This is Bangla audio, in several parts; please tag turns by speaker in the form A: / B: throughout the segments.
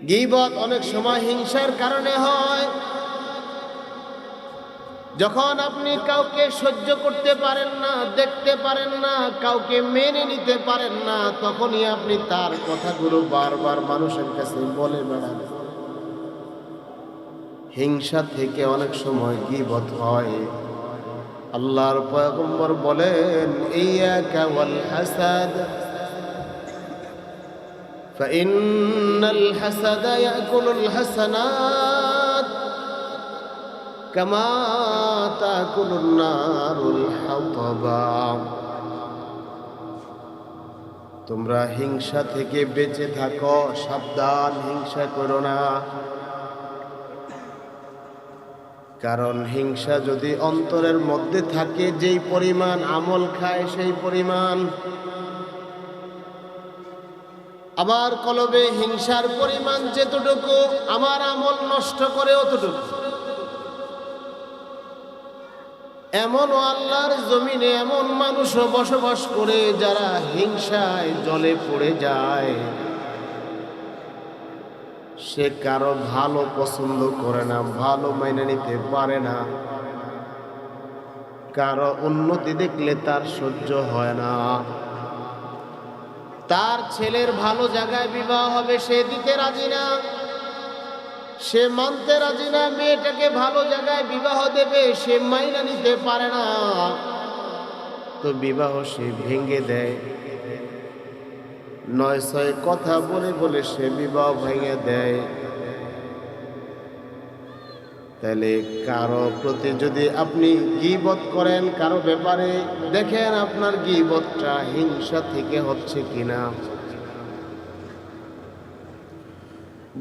A: গীবত অনেক সময় হিংসার কারণে হয়। যখন আপনি কাউকে সহ্য করতে পারেন না, দেখতে পারেন না, কাউকে মেনে নিতে পারেন না, তখনই আপনি তার কথাগুলো বারবার মানুষের কাছে বলে বেড়ান। হিংসা থেকে অনেক সময় গীবত হয়। আল্লাহর পয়গম্বর বলেন, ইয়াকা ওয়াল হাসাদ ফাইন্নাল হাসাদা ইয়াকুলুল হাসানাত কামা তাকুলুন নারুল হাতাবা। তোমরা হিংসা থেকে বেঁচে থাকো, সাবধান, হিংসা করো না। কারণ হিংসা যদি অন্তরের মধ্যে থাকে, যেই পরিমাণ আমল খায় সেই পরিমাণ। আমার কলবে হিংসার পরিমাণ যেতটুকু, আমার আমল নষ্ট করে অতটুকু। এমনও আল্লাহর জমিনে এমন মানুষও বসবাস করে যারা হিংসায় জলে পড়ে যায়। সে কারো ভালো পছন্দ করে না, ভালো মেনে নিতে পারে না, কারো উন্নতি দেখলে তার সহ্য হয় না। তার ছেলের ভালো জায়গায় বিবাহ হবে, সে দিতে রাজি না, সে মানতে রাজি না। মেয়েটাকে ভালো জায়গায় বিবাহ দেবে, সে মাইনা নিতে পারে না, তো বিবাহ সে ভেঙে দেয়। ৯-৬ কথা বলে বলে সে বিবাহ ভেঙে দেয়। তাহলে কারো প্রতি যদি আপনি গীবত করেন, কারো ব্যাপারে, দেখেন আপনার গীবতটা হিংসা থেকে হচ্ছে কিনা।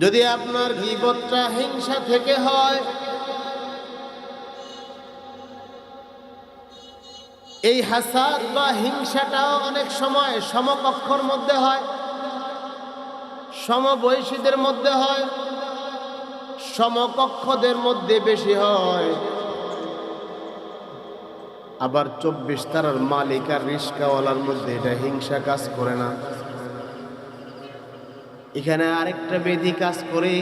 A: যদি আপনার গীবতটা হিংসা থেকে হয়, এই হাসাদ বা হিংসাটাও অনেক সময় সমকক্ষর মধ্যে হয়, সমবয়সীদের মধ্যে হয়, সমকক্ষদের মধ্যে বেশি হয়। আবার 24 তারার মালিক আর রিস্কাওয়ালার মধ্যে এটা হিংসা কাজ করে না। এখানে আরেকটা বেধি কাজ করে,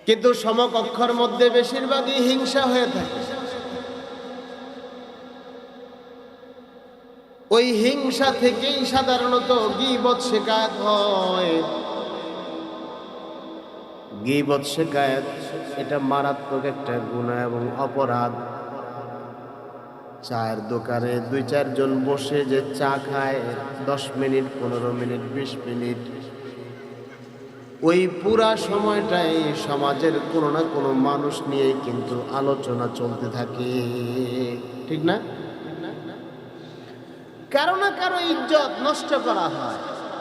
A: কিন্তু সমকক্ষর মধ্যে বেশিরভাগই হিংসা হয়ে থাকে। ওই হিংসা থেকেই সাধারণত গীবত শিকায়ত হয়। গীবত শিকায়ত এটা মারাত্মক একটা গুনাহ এবং অপরাধ। চায়ের দোকানে ২-৪ জন বসে যে চা খায়, 10 মিনিট, 15 মিনিট, 20 মিনিট, ওই পুরা সময়টাই সমাজের কোনো না কোনো মানুষ নিয়ে কিন্তু আলোচনা চলতে থাকে, ঠিক না? কারো না কারো ইজ্জত নষ্ট করা হয়,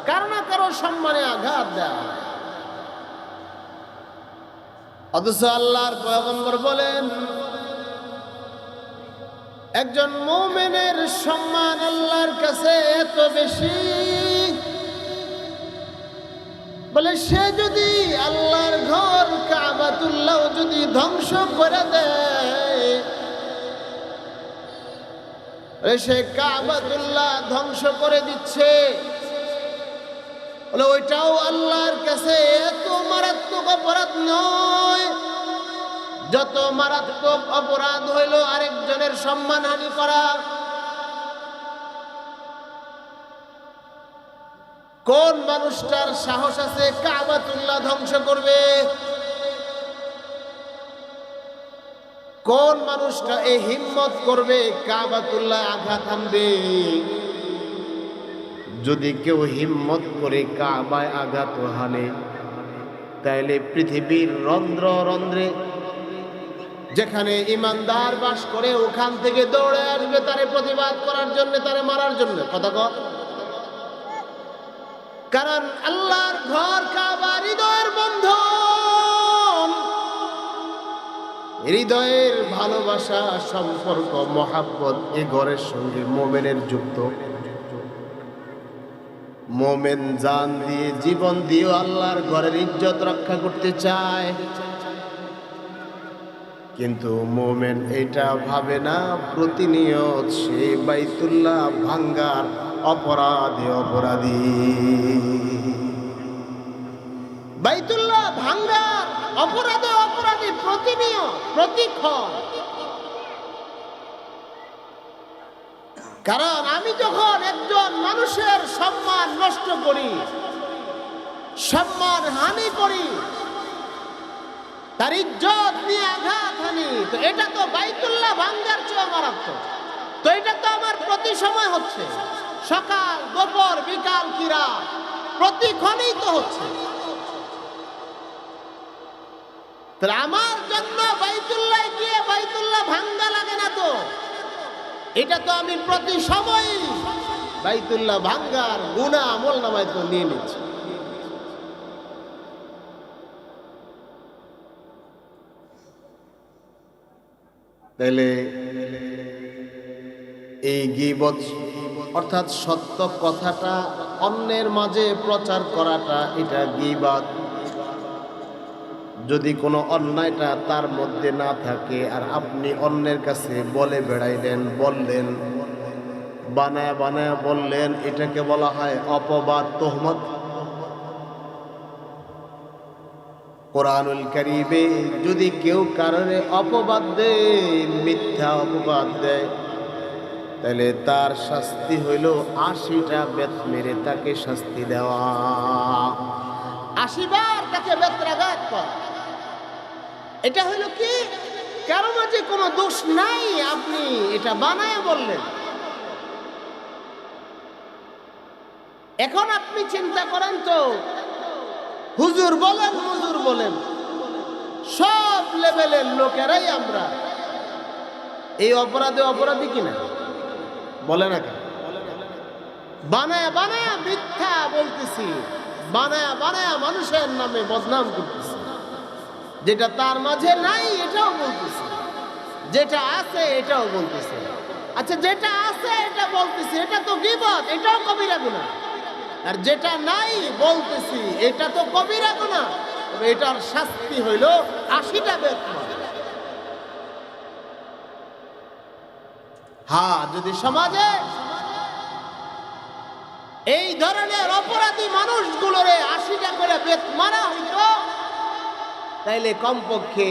A: কারো না কারো সম্মানে আঘাত দেওয়া হয়। অথচ আল্লাহর পয়গম্বর বলেন, একজন মুমিনের সম্মান আল্লাহর কাছে এত বেশি, বলে সে যদি আল্লাহর ঘর কাবাতুল্লাহ যদি ধ্বংস করে দেয়, সে কাবাতুল্লাহ ধ্বংস করে দিচ্ছে, বলে ওইটাও আল্লাহর কাছে এত মারাত্মক অপরাধ নয় যত মারাত্মক অপরাধ হইল আরেকজনের সম্মানহানি করা। কোন মানুষটার সাহস আছে কাবাতুল্লাহ ধ্বংস করবে? কোন মানুষটা এই হিম্মত করবে কাবাতুল্লাহ আঘাত হানবে? যদি কেউ হিম্মত করে কাবায় আঘাত হানে, তাইলে পৃথিবীর রন্ধ্র রন্ধ্রে যেখানে ইমানদার বাস করে, ওখান থেকে দৌড়ে আসবে তারে প্রতিবাদ করার জন্য, তারে মারার জন্য। কথা কর। কারণ আল্লাহর ঘর কাবা হৃদয়ের বন্ধন, হৃদয়ের ভালোবাসা, সম্পর্ক, মহাব্বত এই ঘরের সঙ্গে মোমেনের যুক্ত। মোমেন জান দিয়ে, জীবন দিয়ে আল্লাহর ঘরের ইজ্জত রক্ষা করতে চায়, কিন্তু মোমেন এটা ভাবে না প্রতিনিয়ত সে বাইতুল্লাহ ভাঙ্গার অপরাধী অপরাধী। বাইতুল্লাহ ভাঙ্গার অপরাধে অপরাধী প্রতিনিয়ত প্রতিক্ষণ। কারণ আমি যখন একজন মানুষের সম্মান নষ্ট করি, সম্মান হানি করি, তার ইজ্জত নিয়ে আঘাত হানি, তো এটা তো বাইতুল্লাহ ভাঙ্গার চেয়ে মারাত্মক। তো এটা তো আমার প্রতি সময় হচ্ছে, সকাল দুপুর বিকাল কি রাত প্রতিক্ষণেই তো হচ্ছে। তাহলে আমার জন্য বাইতুল্লাহ গিয়ে বাইতুল্লাহ ভাঙ্গা লাগে না তো, এটা তো আমি প্রতি সময় বাইতুল্লাহ ভাঙ্গার গুনাহ আমলনামায় তো নিয়ে নিচ্ছি। তাহলে এই গীবত অর্থাৎ সত্য কথাটা অন্যের মাঝে প্রচার করাটা, এটা গীবত। যদি কোনো অন্যায়টা তার মধ্যে না থাকে আর আপনি অন্যের কাছে বলে বেড়াইলেন, বললেন, বানায় বানায় বললেন, এটাকে বলা হয় অপবাদ, তোহমত। কোরআনুল কারীমে যদি কেউ কারণে অপবাদ দেয়, মিথ্যা অপবাদ দেয়, তাহলে তার শাস্তি হইল ৮০টা বেত মেরে তাকে শাস্তি দেওয়া, ৮০ বার তাকে বেত্রাঘাত করা। এটা হইল কি, কারো মাঝে কোনো দোষ নাই, আপনি এটা বানায় বললেন। এখন আপনি চিন্তা করেন তো, হুজুর বলেন, হুজুর বলেন, সব লেভেলের লোকেরাই আমরা এই অপরাধে অপরাধী কিনা বলে না কেন? বানায়া বানায়া মিথ্যা বলতেছি, বানায়া বানায়া মানুষের নামে বদনাম করতেছি, যেটা তার মাঝে নাই এটাও বলতেছি, যেটা আছে এটাও বলতেছি। আচ্ছা, যেটা আছে এটা বলতেছি, এটা তো গীবত, এটাও কবিরা গুনাহ। আর যেটা নাই বলতেছি, এটা তো কবিরা গুনাহ, তবে এটার শাস্তি হইল ৮০টা বেত। হ্যাঁ, যদি সমাজে এই ধরনের অপরাধী মানুষগুলোরে ৮০টা করে বেত মারা হইত, তাইলে কমপক্ষে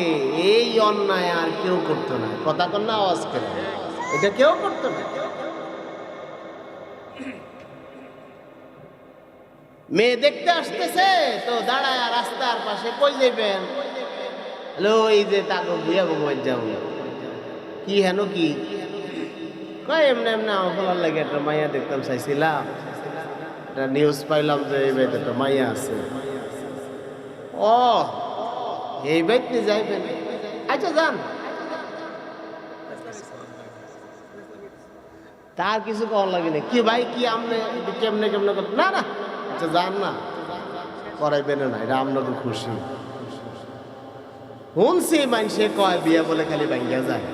A: এই অন্যায় আর কেউ করতো না। কথা কন না, আওয়াজ করে, এটা কেউ করতো না। মেয়ে দেখতে আসতেছে তো দাঁড়ায় রাস্তার পাশে, কই যাইবেন? হ্যালো, এই যে তাকে বুয়া ভগবান যাবো। কি হেন কি কয়? এমনি এমনি আমার বলার লাগে একটা মাইয়া দেখতাম, চাইছিলাম, একটা নিউজ পাইলাম যে এই বাড়িতে একটা মাইয়া আছে। ও, এই বাড়িতে যাইবেন? আচ্ছা যান। তার কিছু কম লাগে না। কি ভাই, কি আমনে কেমনে কেমনে না না, আচ্ছা যান না, করাইবেন না, এটা আপনাদের খুশি। শুনছি মানুষে কয় বিয়া বলে খালি ভাঙ্গা যায়।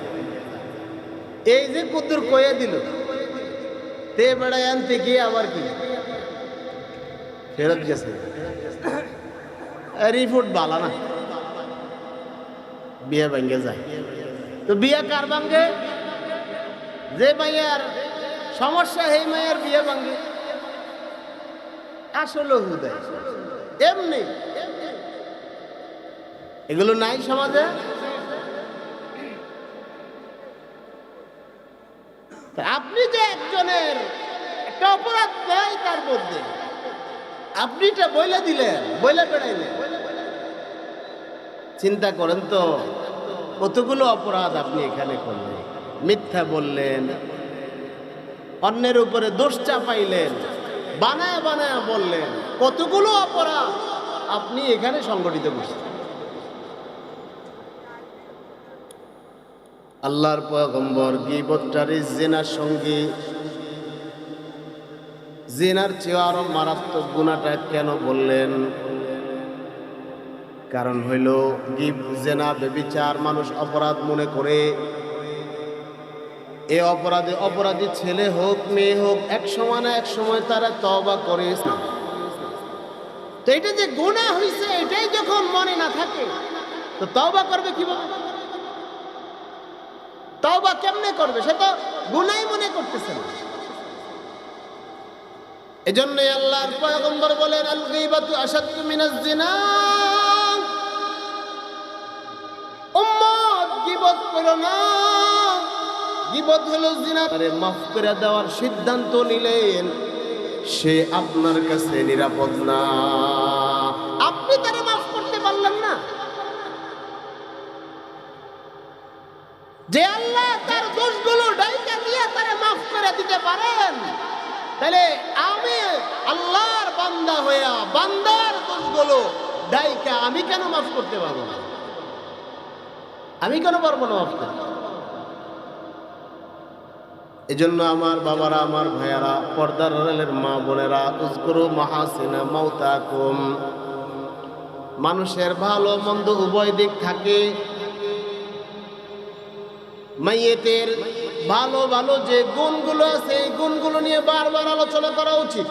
A: এই যে কুদ্দুর কয়ে দিল, তে বেড়ায় আনতে গিয়ে আবার কি ফেরত গেছে, রিপোর্ট বালা না, বিয়া ভাঙ্গে যায়। তো বিয়া কার ভাঙ্গে? যে মাইয়ার সমস্যা, সেই মাইয়ার বিয়া ভাঙ্গে। আসলে হুদায় এমনি এগুলো নাই সমাজে। আপনি যে একজনের একটা অপরাধ নাই তার মধ্যে, আপনি এটা বইলে দিলেন, বইলে বেড়াইলেন। চিন্তা করেন তো, কতগুলো অপরাধ আপনি এখানে করলেন। মিথ্যা বললেন, অন্যের উপরে দোষ চাপাইলেন, বানায় বানায় বললেন, কতগুলো অপরাধ আপনি এখানে সংগঠিত করছেন। আল্লাহর পয়গম্বর গীবতটারে জিনার সঙ্গে, জিনার চেয়ে আরো মারাত্মক গুনাহটা কেন বললেন? কারণ হইল জিনা, ব্যভিচার মানুষ অপরাধ মনে করে। এ অপরাধে অপরাধী ছেলে হোক মেয়ে হোক, এক সময় না এক সময় তারা তওবা করে। তো এটা যে গুনাহ হইছে, এটাই যখন মনে না থাকে, তো তওবা করবে কিভাবে? তওবা কেমনে করবে? সে তো গুনাহই মনে করতেছে না। এজন্যই আল্লাহর পয়গম্বর বলেন, আল গীবাতু আশাদ্দু মিনাজ জিনা। উম্মত গীবত করো না, গীবত হলো জিনা। আরে মাফ করে দেওয়ার সিদ্ধান্ত নিলেন, সে আপনার কাছে নিরাপদ না। আপনি তারে মাফ করতে পারলেন না। যে আল্লাহ তার দোষগুলো ডাইকা দিয়ে তারে মাফ করে দিতে পারেন, তাহলে আমি আল্লাহর বান্দা হইয়া বান্দার দোষগুলো ডাইকা আমি কেন মাফ করতে পারবো না? আমি কেন পারবো না মাফ করতে? এজন্য আমার বাবারা, আমার ভাইয়ারা, পর্দার আড়ালের মা বোনেরা, উযকুরু মাহাসিনা মাউতাকুম। মানুষের ভালো মন্দ উভয় দিক থাকে। মাইয়েতের ভালো ভালো যে গুণগুলো আছে, এই গুণগুলো নিয়ে বারবার আলোচনা করা উচিত।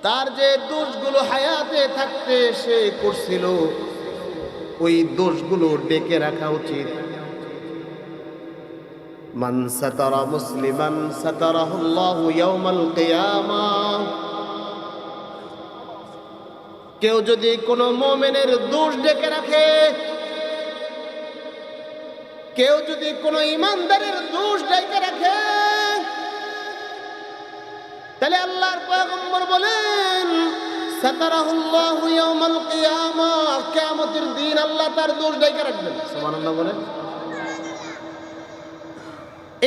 A: তার যে দোষগুলো হায়াতে থাকতে সে করছিল, ওই দোষগুলো ডেকে রাখা উচিত। মান সাতারা মুসলিমান সাতারাহুল্লাহু ইয়াউমাল কিয়ামাহ। কেউ যদি কোনো মুমিনের দোষ ডেকে রাখে, কেউ যদি কোনো ইমানদারের দোষ ডেকে রাখে, তাহলে আল্লাহর পয়গম্বর বলেন, সাতারাহুল্লাহু ইয়াউমাল কিয়ামাহ, কিয়ামতের দিন আল্লাহ তার দোষ ডেকে রাখবেন। সুবহানাল্লাহ বলেন।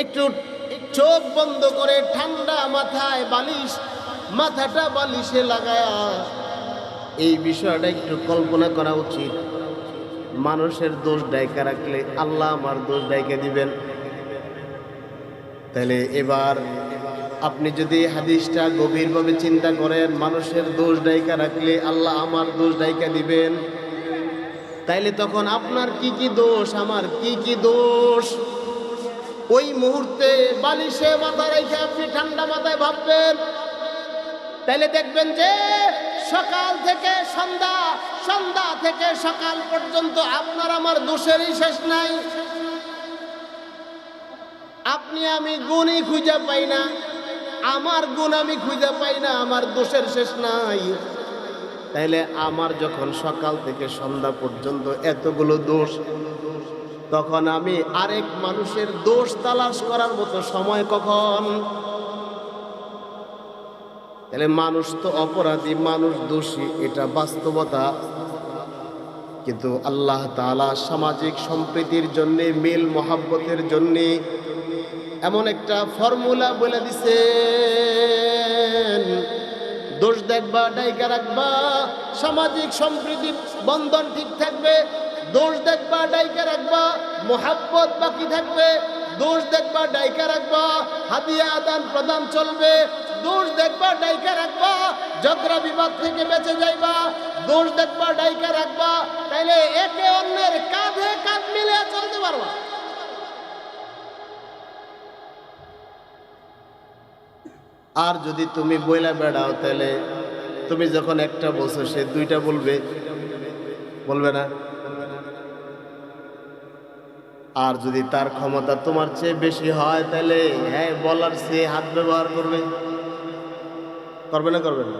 A: একটু চোখ বন্ধ করে ঠান্ডা মাথায় মাথাটা বালিশে লাগায়া এই বিষয়টা একটু কল্পনা করা উচিত। মানুষের দোষ ডাইকা রাখলে আল্লাহ আমার দোষ ডাইকা দিবেন। তাহলে এবার আপনি যদি হাদিসটা গভীরভাবে চিন্তা করেন, মানুষের দোষ ডাইকা রাখলে আল্লাহ আমার দোষ ডাইকা দিবেন, তাইলে তখন আপনার কি কি দোষ, আমার কি কি দোষ, ওই মুহূর্তে বালিশে মাথা রেখে আপনি ঠান্ডা মাথায় ভাববেন। তাইলে দেখবেন যে সকাল থেকে সন্ধ্যা, সন্ধ্যা থেকে সকাল পর্যন্ত আপনার আমার দোষেরই শেষ নাই। আপনি আমি গুণই খুঁজে পাই না, আমার গুণ আমি খুঁজে পাই না, আমার দোষের শেষ নাই। তাইলে আমার যখন সকাল থেকে সন্ধ্যা পর্যন্ত এতগুলো দোষ, তখন আমি আরেক মানুষের দোষ তালাশ করার মতো সময় কখন? তাহলে মানুষ তো অপরাধী, মানুষ দোষী, এটা বাস্তবতা। কিন্তু আল্লাহ তাআলা সামাজিক সম্প্রীতির জন্যে, মিল মহাব্বতের জন্যে এমন একটা ফর্মুলা বলে দিছেন, দোষ দেখবা ডাইকা রাখবা, সামাজিক সম্প্রীতি বন্ধন ঠিক থাকবে। দোষ দেখবা ডাইকা রাখবা, মোহাব্বত বাকি থাকবে। দোষ দেখবা ডাইকা রাখবা, হাদিয়া আদান প্রদান চলবে। দোষ দেখবা ডাইকা রাখবা, ঝগড়া বিবাদ থেকে বেঁচে যাইবা। দোষ দেখবা ডাইকা রাখবা, তাইলে একে অন্যের কাঁধে কাঁধ মিলে চলতে পারবা। আর যদি তুমি বইলা বেড়াও, তাহলে তুমি যখন একটা বলছো সে দুইটা বলবে, বলবে না? আর যদি তার ক্ষমতা তোমার চেয়ে বেশি হয়, তাহলে হ্যাঁ বলার চেয়ে হাত ব্যবহার করবে, করবে না? করবে না?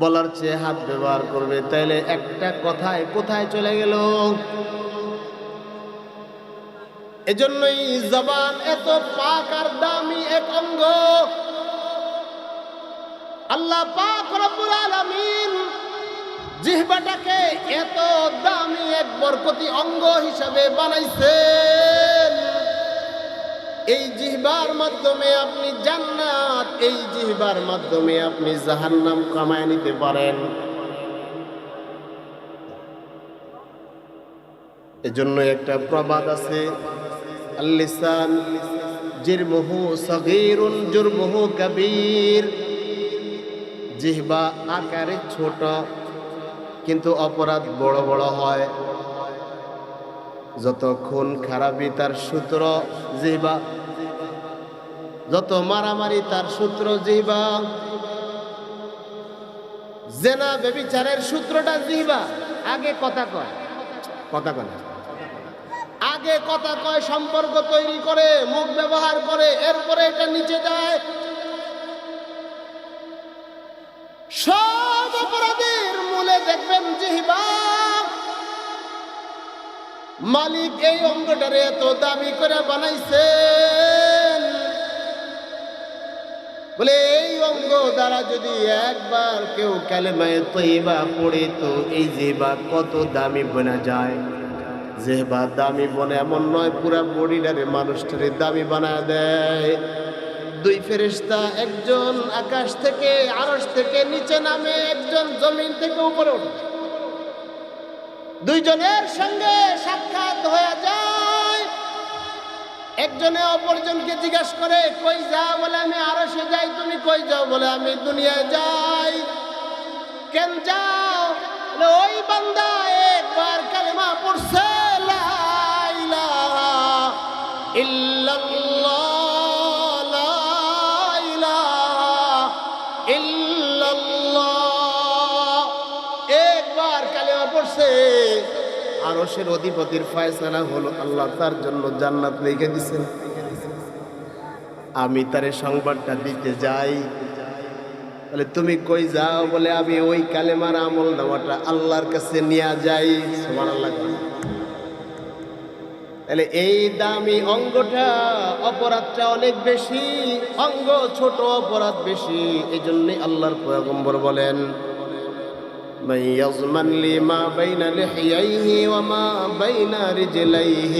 A: বলার চেয়ে হাত ব্যবহার করবে। তাইলে একটা কথায় কোথায় চলে গেল? এজন্যই জবান এত পাক আর দামি এক অঙ্গ। আল্লাহ পাক রব্বুল আলামিন জিহ্বাটাকে এত দামি এক বরকতি অঙ্গ হিসাবে বানাইছেন। এই জিহ্বার মাধ্যমে আপনি জান্নাত, এই জিহ্বার মাধ্যমে আপনি জাহান্নাম কামায় নিতে পারেন। এজন্য একটা প্রবাদ আছে, আল-লিসান জিরমুহু সগীরুন জুরমুহু কবীর। জিহ্বা আকারে ছোট, কিন্তু অপরাধ বড় বড় হয়। যত খুন খারাপি তার সূত্র জিহ্বা, যত মারামারি তার সূত্র জিহ্বা, জেনা ব্যভিচারের সূত্রটা জিহ্বা। আগে কথা কয়, কথা কয় না, আগে কথা কয়, সম্পর্ক তৈরি করে, মুখ ব্যবহার করে, এরপরে এটা নিচে যায়। সব অপরাধের মূলে দেখবেন জিহ্বা। মালিক এই অঙ্গটারে এত দামি করে বানাইছেন, বলে এই অঙ্গ দ্বারা যদি একবার কেউ কালেমায়ে তয়্যিবা পড়ে তো এই জিহ্বা কত দামি বনা যায়। জিহ্বা দামি বনে এমন নয়, পুরা বডিটারে মানুষটারে দামি বানায় দেয়। দুই ফেরেশতা, একজন আকাশ থেকে আরশ থেকে নিচে নামে, একজন জমিন থেকে উপরে ওঠে। দুইজনের সঙ্গে সাক্ষাৎ হয়ে যায়। একজনে অপরজনকে জিজ্ঞাসা করে, কই যাও? বলে আমি আরশে যাই। তুমি কই যাও? বলে আমি দুনিয়ায় যাই। কেন যাও? বলে ওই বান্দা একবার কালেমা পড়ছে, লা ইলাহা ইল্লাল্লাহ, লা ইলাহা ইল্লাল্লাহ। একবার কালেমা পড়ছে, আরশের অধিপতির ফয়সালা হলো, আল্লাহ তার জন্য জান্নাত লিখে দিয়েছেন। আমি তারে সংবাদটা দিতে যাই। বলে তুমি কই যাও? বলে আমি ওই কালেমার আমল নামাটা আল্লাহর কাছে নিয়ে যাই। সুবহানাল্লাহ। তাহলে এই দামি অঙ্গটা, অপরাধটা অনেক বেশি, অঙ্গ ছোট, অপরাধ বেশি। এই জন্যই আল্লাহর পয়গম্বর বলেন, من يضمن لي ما بين لحييه وما بين رجليه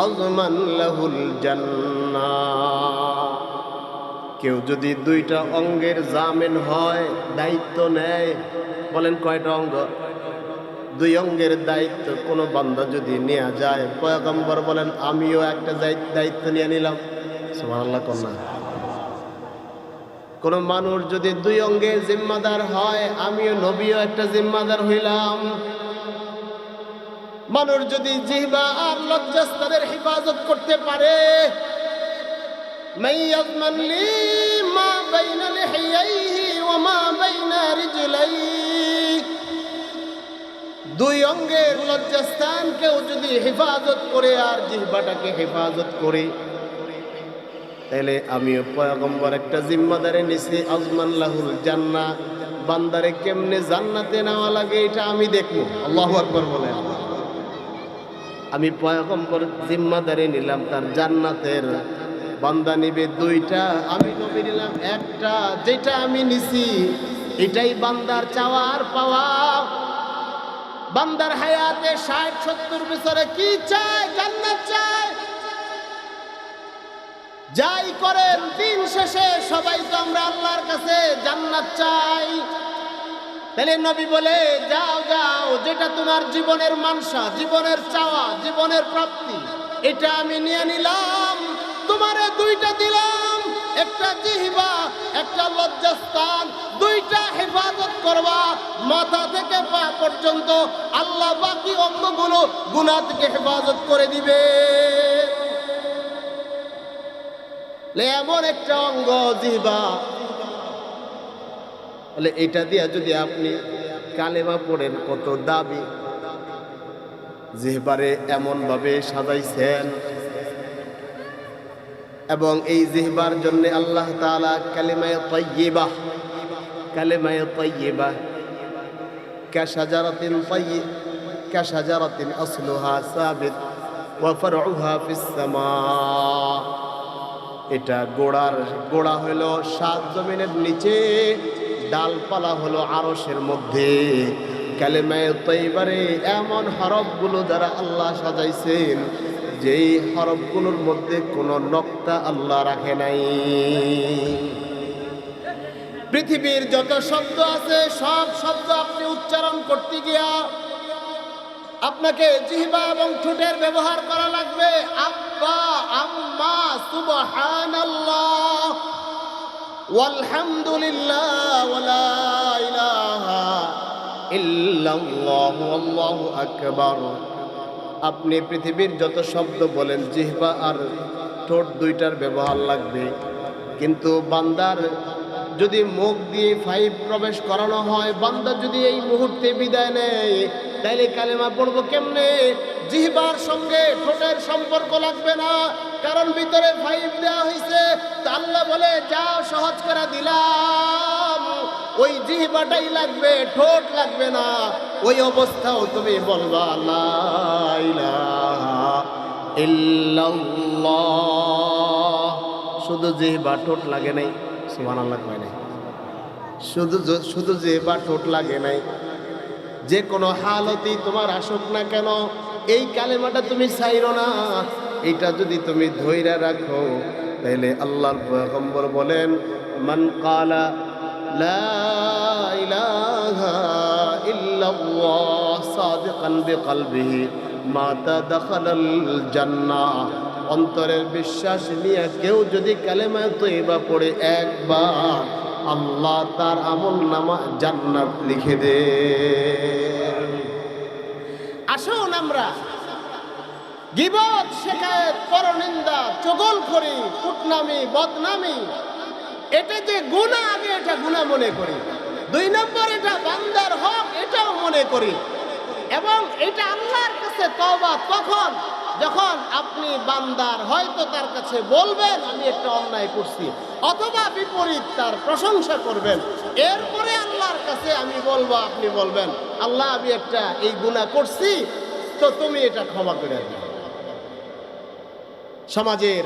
A: أضمن له الجنة। কেউ যদি দুইটা অঙ্গের জামিন হয়, দায়িত্ব নেয়, বলেন কয়টা অঙ্গ? দুই অঙ্গের দায়িত্ব কোনো বান্দা যদি নেওয়া যায়, পয়গম্বর বলেন আমিও একটা দায়িত্ব নিয়ে নিলাম। সুবহানাল্লাহ। কন্যা কোন মানুষ যদি দুই অঙ্গে জিম্মাদার হয়, আমিও নবীও একটা জিম্মাদার হইলাম। মানুষ যদি জিহ্বা আর লজ্জাস্থানের হেফাজত করতে পারে, মাইয়াজমান লি মা বাইনা লিহিয়াইহি ওয়া মা বাইনা রিজলাইহি, দুই অঙ্গের লজ্জাস্থান কেউ যদি হেফাজত করে আর জিহ্বাটাকে হেফাজত করে, তাহলে আমিও পয়গম্বর একটা জিম্মাদারে নিছি, আজমান লাহুল জান্নাহ। বান্দারে কেমনে জান্নাতে নেওয়া লাগে এটা আমি দেখবো। আল্লাহু আকবার বলেন। আমি পয়গম্বর জিম্মাদারে নিলাম তার জান্নাতের, বান্দা নিবে দুইটা, আমি নবী নিলাম একটা। যেটা আমি নিছি এটাই বান্দার চাওয়া আর পাওয়া। বান্দার হায়াতে 60-70 বছরে কি চায়? জান্নাত চায়। যাই করেন দিন শেষে সবাই তো আমরা আল্লাহর কাছে জান্নাত চাই। তাহলে নবী বলে, যাও যাও, যেটা তোমার জীবনের মানসা, জীবনের চাওয়া, জীবনের প্রাপ্তি, এটা আমি নিয়ে নিলাম। তোমারে দুইটা দিলাম, একটা জিহ্বা, একটা লজ্জাস্থান, দুইটা হেফাজত করবা মাথা থেকে পা পর্যন্ত। আল্লাহ বাকি অঙ্গগুলো গুনাহ থেকে হেফাজত করে দিবে। এমন একটা অঙ্গ জিহ্বা, বলে এটা দিয়া যদি আপনি কালেমা পড়েন কত দাবি। জিহ্বারে এমন ভাবে সাজাইছেন, এবং এই জিহ্বার জন্য আল্লাহ তাআলা কালেমায়ে তাইয়্যিবা, কালেমায়ে তাইয়্যিবা কাশাজারাতিন আসলুহা সাবিত ওয়া ফারউহা ফিস সামা। এটা গোড়া হলো 7 জমিনের নিচে, ডালপালা হলো আরশের মধ্যে। কালেমায়ে তাইয়্যিবারে এমন হরফগুলো দ্বারা আল্লাহ সাজাইছেন, যেই হরফগুলোর মধ্যে কোনো নকতা আল্লাহ রাখে নাই। পৃথিবীর যত শব্দ আছে সব শব্দ আপনি উচ্চারণ করতে গিয়া আপনাকে জিহ্বা এবং ঠোঁটের ব্যবহার করা লাগবে। আব্বা, আম্মা, সুবহানাল্লাহ, ওয়ালহামদুলিল্লাহ, ওয়ালা ইলাহা ইল্লাল্লাহু, আল্লাহু আকবার। আপনি পৃথিবীর যত শব্দ বলেন, জিহ্বা আর ঠোঁট দুইটার ব্যবহার লাগবে। কিন্তু বান্দার যদি মুখ দিয়ে 5 প্রবেশ করানো হয়, বান্দা যদি এই মুহূর্তে বিদায় নেয়, তাইলে কালেমা পড়বো কেমনে? জিহ্বার সঙ্গে ঠোঁটের সম্পর্ক লাগবে না, কারণ ভিতরে 5 দেওয়া হয়েছে। তা আল্লাহ বলে, যাও সহজ করে দিলাম, ওই জিহ্বাটাই লাগবে, ঠোঁট লাগবে না। ওই অবস্থাও তুমি বলবা লা ইলাহা ইল্লাল্লাহ। শুধু জিহ্বা ঠোঁট লাগে নাই, সুবহানাল্লাহ কয় নাই। শুধু জিহ্বা ঠোঁট লাগে নাই, যে কোনো হালতেই তোমার আসুক না কেন এই কালেমাটা তুমি ছাইরো না। এটা যদি তুমি ধইরা রাখো তাহলে আল্লাহর পয়গম্বর বলেন, মান ক্বালা লা ইলাহা ইল্লাল্লাহ সাদিকান বিকলবিহি মাতা দাখালাল জান্নাহ। অন্তরের বিশ্বাস নিয়ে কেউ যদি কালেমা তয়্যিবা পড়ে একবার, আল্লাহ তার আমলনামা জান্নাত লিখে দেন। আসুন আমরা গীবত, শিকায়েত, পরনিন্দা, চুগলখড়ি, কুটনামি, বদনামি এটা যে গুনাহ, আগে এটা গুনাহ মনে করি। 2 নম্বর এটা বান্দার হক, এটাও মনে করি। এবং এটা আল্লাহর কাছে তওবা তখন যখন আপনি বান্দার হয়তো তার কাছে বলবেন আমি একটা অন্যায় করছি, অথবা বিপরীত তার প্রশংসা করবেন। এরপরে আল্লাহর কাছে আমি বলবো, আপনি বলবেন আল্লাহ আমি একটা এই গুনাহ করছি, তো তুমি এটা ক্ষমা করে দাও। সমাজের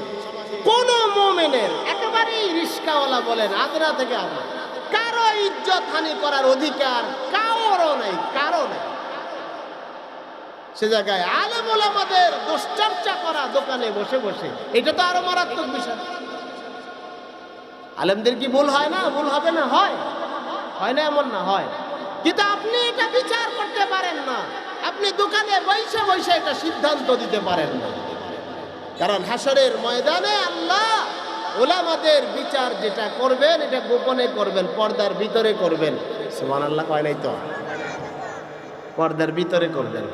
A: কোন মুমিনের, একেবারেই রিস্কাওয়ালা বলেন আদরা থেকে আদরা, কারো ইজ্জত হানি করার অধিকার কারো নাই, কারো নাই। সে জায়গায় আলেম ওলামাদের দুশ্চর্চা করা দোকানে বসে বসে, এটা তো আরো মারাত্মক বিষয়। আলেমদের কি ভুল হয় না? ভুল হবে না? হয়, হয় না এমন না, হয়। কিন্তু আপনি এটা বিচার করতে পারেন না, আপনি দোকানে বসে বসে এটা সিদ্ধান্ত দিতে পারেন না। কারণ হাসরের ময়দানে আল্লাহ ওলামাদের বিচার যেটা করবেন এটা গোপনে করবেন, পর্দার ভিতরে করবেন। সুবহানাল্লাহ কয় নাই তো? পর্দার ভিতরে করবেন।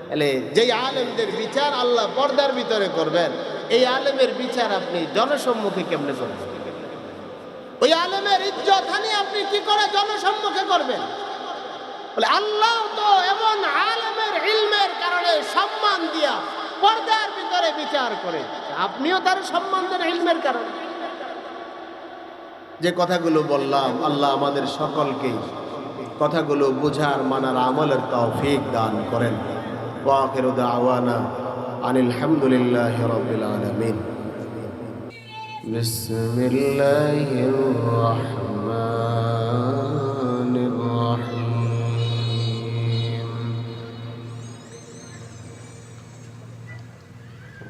A: তাহলে যেই আলেমদের বিচার আল্লাহ পর্দার ভিতরে করবেন, এই আলেমের বিচার আপনি জনসম্মুখে কেমনে করবেন? ওই আলেমের ইজ্জত হানি আপনি কি করে জনসম্মুখে করবেন? বলে আল্লাহ তো এমন আলেমের ইলমের কারণে সম্মান দিয়া পর্দার ভিতরে বিচার করে, আপনিও তার সম্মান দেন ইলমের কারণে। যে কথাগুলো বললাম, আল্লাহ আমাদের সকলকে কথাগুলো বুঝার, মানার, আমলের তৌফিক দান করেন। ওয়া আখিরু দাওয়ানা আনিল হামদুলিল্লাহি রাব্বিল আলামিন। বিসমিল্লাহির রাহমানির রাহিম।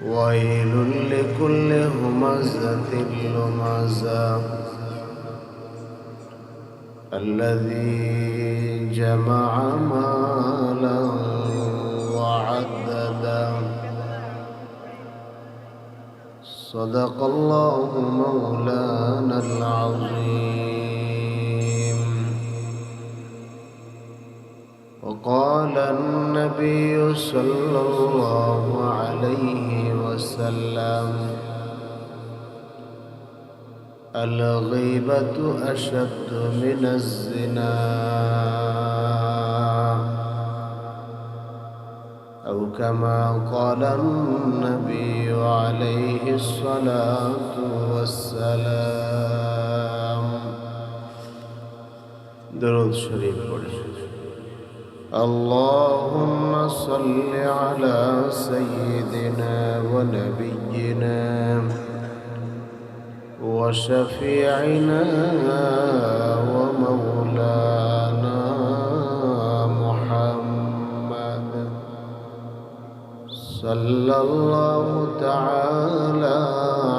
A: ওয়াইলুল লিকুল্লি হুমাযাতিল লুমাযা الذي جمع مالا وعددا صدق الله مولانا العظيم. وقال النبي صلى الله عليه وسلم الغيبة أشد من الزنا، أو كما قال النبي عليه الصلاة والسلام. درود شريف পড়ে। اللهم صل على سيدنا ونبينا وشفيعنا ومولانا محمد صلى الله تعالى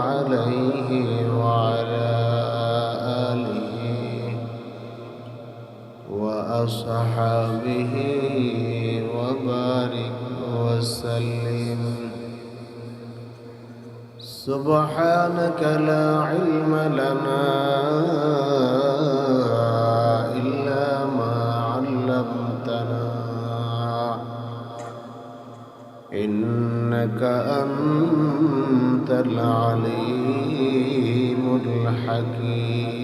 A: عليه وعلى آله وأصحابه وبارك وسلم. سبحانك لا علم لنا إلا ما علمتنا إنك أنت العليم الحكيم.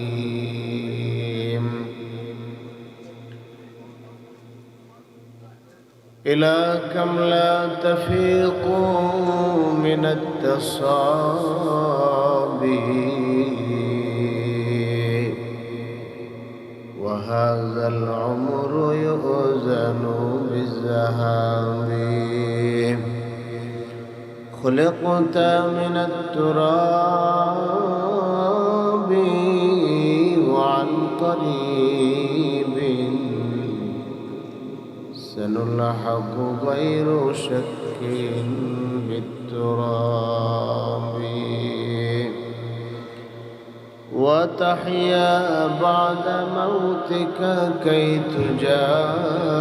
A: إلى كم لا تفيق من التصابي هذا العمر يؤذن بالذهاب خلقت من التراب وعن قريب سنلحق غير شك بالتراب وتحيا بعد موتك كي تجازي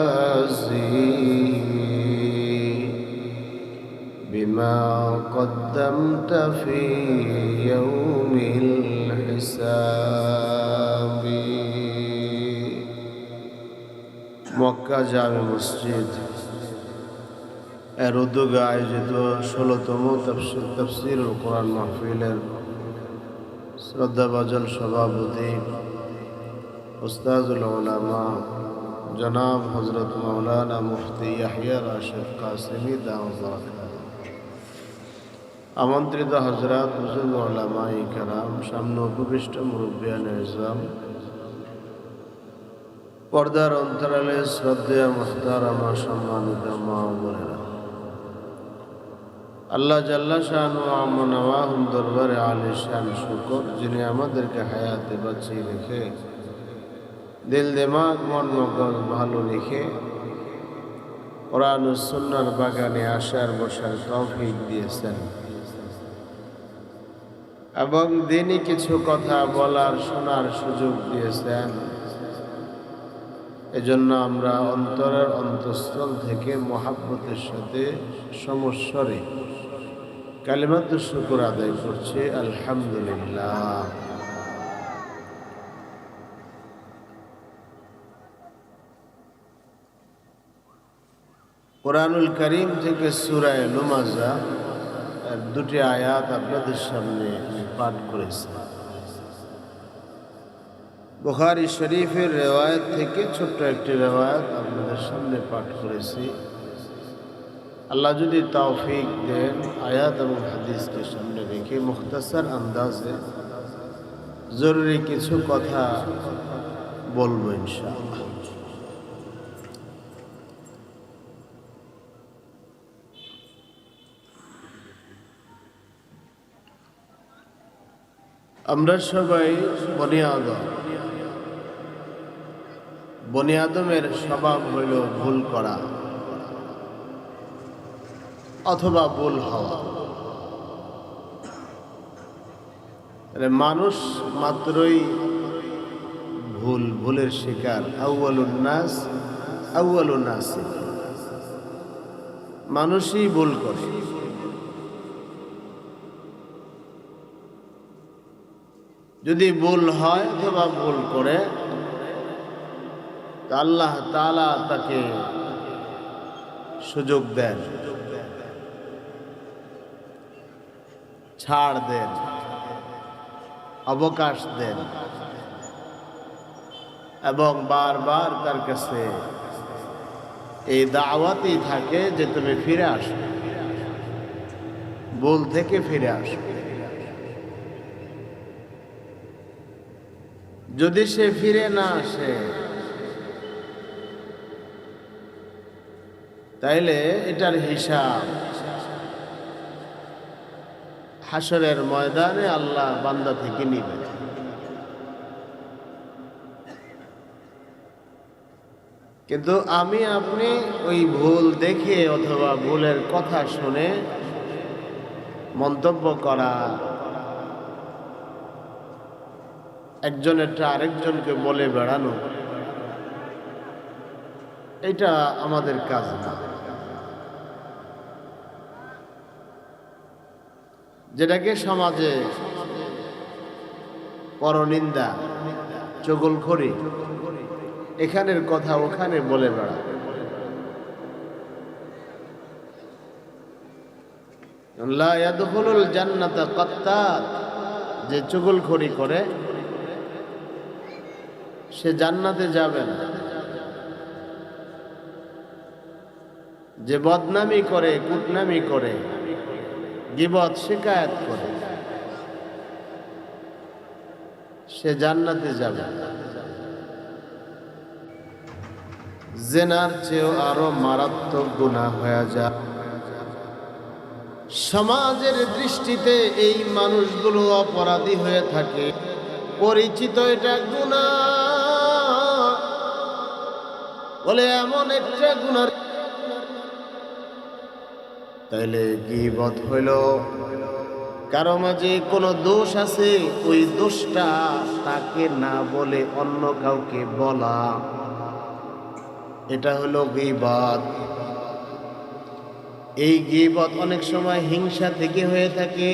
A: بما قدمت في يوم الحساب মক্কা জামে মসজিদ এর উদ্যোগে আয়োজিত ১৬তম তাফসীরুল কোরআন মাহফিলের শ্রদ্ধাভাজন সভাপতি উস্তাজুল উলামা জনাব হযরত মাওলানা মুফতি ইয়াহইয়া রাশিদ কাসেমী দাওয়াত বারাকাতুহু, আমন্ত্রিত হযরত বুজুর্গ উলামায়ে কেরাম, সামনে উপবিষ্ট মুরব্বিয়ানে ইসলাম, পর্দার অন্তরালে শ্রদ্ধেয় মুহতারামা সম্মানিত মা ও বোনেরা, আল্লাহ জাল্লা শানু আমন আওয়াহুম দরবারে আলিশান শুকর, যিনি আমাদেরকে হায়াতে বাঁচিয়ে রেখে দিল দিমাগ মন মগজ ভালো রেখে কোরআন ও সুন্নাহর বাগানে আসার বসার তৌফিক দিয়েছেন এবং দিনই কিছু কথা বলার শোনার সুযোগ দিয়েছেন। এজন্য আমরা অন্তরের অন্তঃস্থল থেকে মহাব্বতের সাথে সমস্বরে কালিমাতুশ শুকর আদায় করছি, আলহামদুলিল্লাহ। কোরআনুল কারীম থেকে সূরা লুমাযা এর দুটি আয়াত আপনাদের সামনে পাঠ করেছি। বুখারী শরীফের রিওয়ায়াত থেকে ছোট্ট একটি রিওয়ায়াত আপনাদের সামনে পাঠ করেছি। আল্লাহ যদি তৌফিক দেন, আয়াত এবং হাদিসকে সামনে রেখে মুখতাসার আন্দাজে জরুরি কিছু কথা বলবো ইনশাআল্লাহ। আমরা সবাই বনি আদমের স্বভাব হইল ভুল করা অথবা ভুল হওয়া। মানুষ মাত্রই ভুলের শিকার। আউয়ালুন নাস, মানুষই ভুল করে। যদি ভুল হয় অথবা ভুল করে, আল্লাহ তাআলা তাকে সুযোগ দেন, ছাড় দেন, অবকাশ দেন এবং বারবার তার কাছে এই দাওয়াতই থাকে যে তুমি ফিরে আসো, ভুল থেকে ফিরে আসো। যদি সে ফিরে না আসে, তাইলে এটার হিসাব হাসরের ময়দানে আল্লাহ বান্দা থেকে নিবে। কিন্তু আমি আপনি ওই ভুল দেখে অথবা ভুলের কথা শুনে মন্তব্য করা, একজনেরটা আরেকজনকে বলে বেড়ানো, এটা আমাদের কাজ না। যেটাকে সমাজে পরনিন্দা, চগলখড়ি, এখানের কথা ওখানে বলে বেড়া, লা ইয়াদখুলুল জান্নাতা কাত্তাত, যে চগলখড়ি করে সে জান্নাতে যাবে না। যে বদনামি করে, কুটনামি করে, গীবত শিকায়াত করে, সে জান্নাতে যাবে। জেনার চেয়েও আরো মারাত্মক গুনাহ হয়ে যায়। সমাজের দৃষ্টিতে এই মানুষগুলো অপরাধী হয়ে থাকে, পরিচিত এটা গুনাহ বলে এমন একটা গুনাহ। তাইলে গীবত হইল কারো মাঝে কোনো দোষ আছে, ওই দোষটা তাকে না বলে অন্য কাউকে বলা, এটা হলো গীবত। এই গীবত অনেক সময় হিংসা থেকে হয়ে থাকে।